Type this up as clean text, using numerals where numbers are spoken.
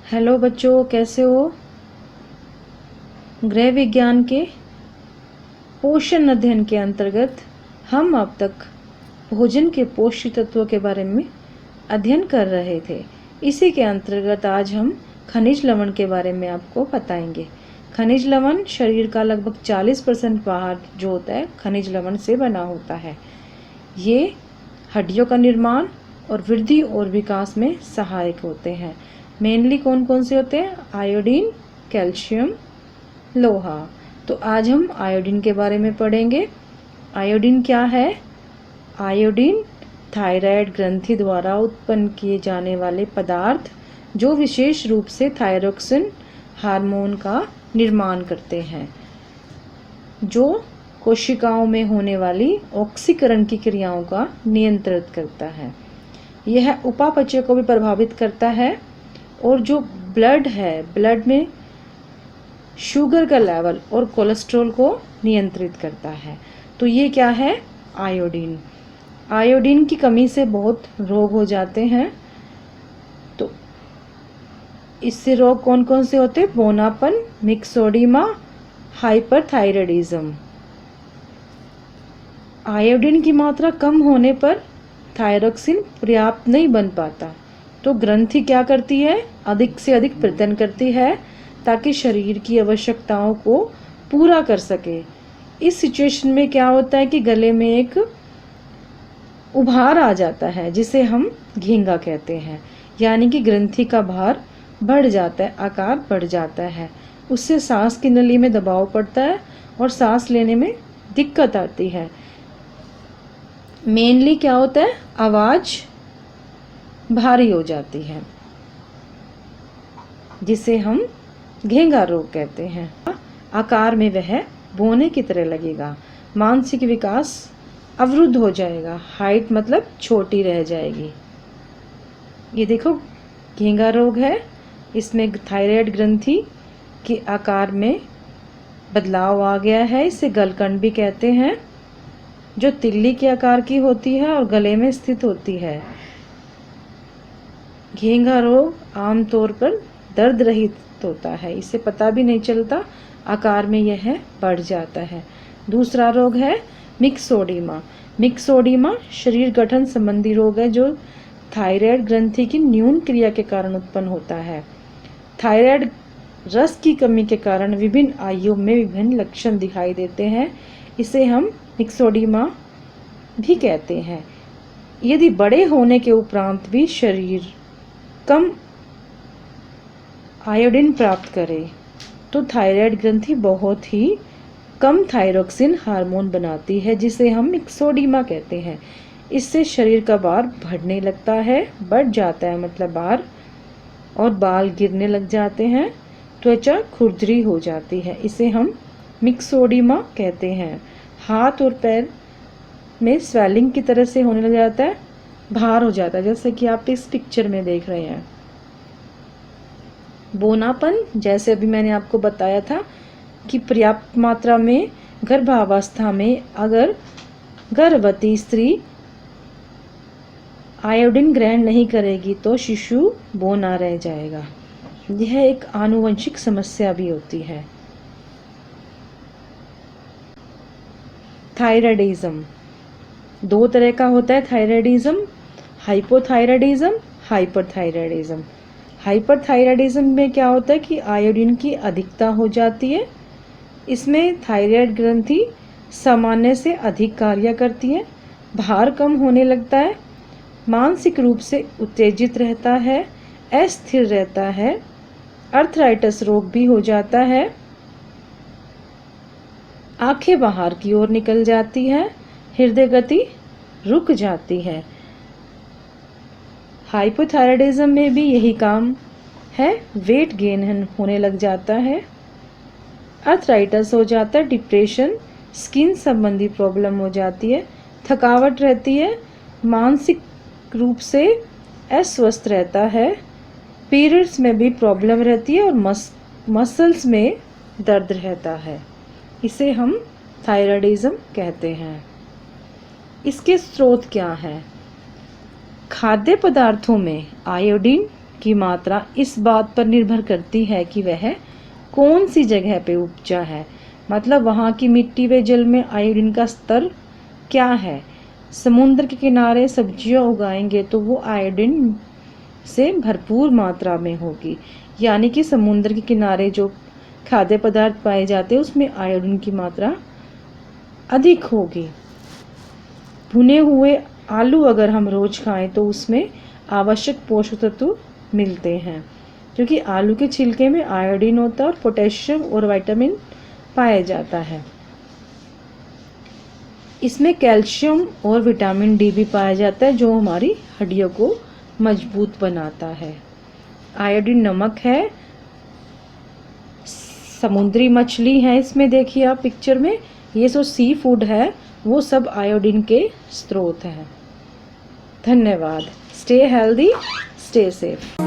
Hello बच्चों, कैसे हो। गृह विज्ञान के पोषण अध्ययन के अंतर्गत हम अब तक भोजन के पोषक तत्वों के बारे में अध्ययन कर रहे थे। इसी के अंतर्गत आज हम खनिज लवण के बारे में आपको बताएंगे। खनिज लवण शरीर का लगभग 40% आहार जो होता है खनिज लवण से बना होता है। ये हड्डियों का निर्माण और वृद्धि और विकास में सहायक होते हैं। मेनली कौन कौन से होते हैं? आयोडीन, कैल्शियम, लोहा। तो आज हम आयोडीन के बारे में पढ़ेंगे। आयोडीन क्या है? आयोडीन थायराइड ग्रंथि द्वारा उत्पन्न किए जाने वाले पदार्थ जो विशेष रूप से थायरोक्सिन हार्मोन का निर्माण करते हैं, जो कोशिकाओं में होने वाली ऑक्सीकरण की क्रियाओं का नियंत्रित करता है। यह उपापचय को भी प्रभावित करता है और जो ब्लड है, ब्लड में शुगर का लेवल और कोलेस्ट्रॉल को नियंत्रित करता है। तो ये क्या है? आयोडीन। आयोडीन की कमी से बहुत रोग हो जाते हैं। तो इससे रोग कौन कौन से होते हैं? बोनापन, मिक्सोडीमा, हाइपरथायराइडिज्म। आयोडीन की मात्रा कम होने पर थायरोक्सिन पर्याप्त नहीं बन पाता, तो ग्रंथि क्या करती है? अधिक से अधिक प्रयत्न करती है ताकि शरीर की आवश्यकताओं को पूरा कर सके। इस सिचुएशन में क्या होता है कि गले में एक उभार आ जाता है जिसे हम घेंगा कहते हैं, यानी कि ग्रंथि का भार बढ़ जाता है, आकार बढ़ जाता है। उससे सांस की नली में दबाव पड़ता है और सांस लेने में दिक्कत आती है। मेनली क्या होता है? आवाज भारी हो जाती है, जिसे हम घेंगा रोग कहते हैं। आकार में वह बोने की तरह लगेगा। मानसिक विकास अवरुद्ध हो जाएगा। हाइट मतलब छोटी रह जाएगी। ये देखो, घेंगा रोग है। इसमें थायराइड ग्रंथि के आकार में बदलाव आ गया है। इसे गलकंड भी कहते हैं, जो तिल्ली के आकार की होती है और गले में स्थित होती है। घेंगा रोग आमतौर पर दर्द रहित होता है, इसे पता भी नहीं चलता, आकार में यह बढ़ जाता है। दूसरा रोग है मिक्सोडीमा। मिक्सोडीमा शरीर गठन संबंधी रोग है जो थायराइड ग्रंथि की न्यून क्रिया के कारण उत्पन्न होता है। थायराइड रस की कमी के कारण विभिन्न आयु में विभिन्न लक्षण दिखाई देते हैं। इसे हम मिक्सोडीमा भी कहते हैं। यदि बड़े होने के उपरांत भी शरीर कम आयोडीन प्राप्त करे तो थायराइड ग्रंथि बहुत ही कम थायरोक्सिन हार्मोन बनाती है, जिसे हम मिक्सोडीमा कहते हैं। इससे शरीर का भार बढ़ने लगता है, बढ़ जाता है मतलब भार, और बाल गिरने लग जाते हैं, त्वचा खुरदरी हो जाती है। इसे हम मिक्सोडीमा कहते हैं। हाथ और पैर में स्वेलिंग की तरह से होने लग जाता है, भार हो जाता है, जैसे कि आप इस पिक्चर में देख रहे हैं। बोनापन, जैसे अभी मैंने आपको बताया था कि पर्याप्त मात्रा में गर्भावस्था में अगर गर्भवती स्त्री आयोडीन ग्रहण नहीं करेगी तो शिशु बोना रह जाएगा। यह एक आनुवंशिक समस्या भी होती है। थायराइडिज्म दो तरह का होता है। Thyroidism, hypothyroidism, hyperthyroidism. हाइपरथायराइडिज्म में क्या होता है कि आयोडीन की अधिकता हो जाती है। इसमें थायराइड ग्रंथि सामान्य से अधिक कार्य करती है, भार कम होने लगता है, मानसिक रूप से उत्तेजित रहता है, अस्थिर रहता है, अर्थराइटिस रोग भी हो जाता है, आंखें बाहर की ओर निकल जाती हैं, हृदय गति रुक जाती है। हाइपोथायराइडिज्म में भी यही काम है, वेट गेन होने लग जाता है, अर्थराइटिस हो जाता है, डिप्रेशन, स्किन संबंधी प्रॉब्लम हो जाती है, थकावट रहती है, मानसिक रूप से अस्वस्थ रहता है, पीरियड्स में भी प्रॉब्लम रहती है और मसल्स में दर्द रहता है। इसे हम थायराइडिज्म कहते हैं। इसके स्रोत क्या हैं? खाद्य पदार्थों में आयोडीन की मात्रा इस बात पर निर्भर करती है कि वह कौन सी जगह पे उपजा है, मतलब वहाँ की मिट्टी व जल में आयोडीन का स्तर क्या है। समुद्र के किनारे सब्जियां उगाएंगे तो वो आयोडीन से भरपूर मात्रा में होगी, यानी कि समुद्र के किनारे जो खाद्य पदार्थ पाए जाते हैं उसमें आयोडीन की मात्रा अधिक होगी। भुने हुए आलू अगर हम रोज खाएं तो उसमें आवश्यक पोषक तत्व मिलते हैं, क्योंकि आलू के छिलके में आयोडीन होता है और पोटेशियम और विटामिन पाया जाता है। इसमें कैल्शियम और विटामिन डी भी पाया जाता है जो हमारी हड्डियों को मजबूत बनाता है। आयोडीन नमक है, समुद्री मछली है, इसमें देखिए आप पिक्चर में ये जो सी फूड है वो सब आयोडीन के स्रोत हैं। धन्यवाद। Stay healthy, stay safe.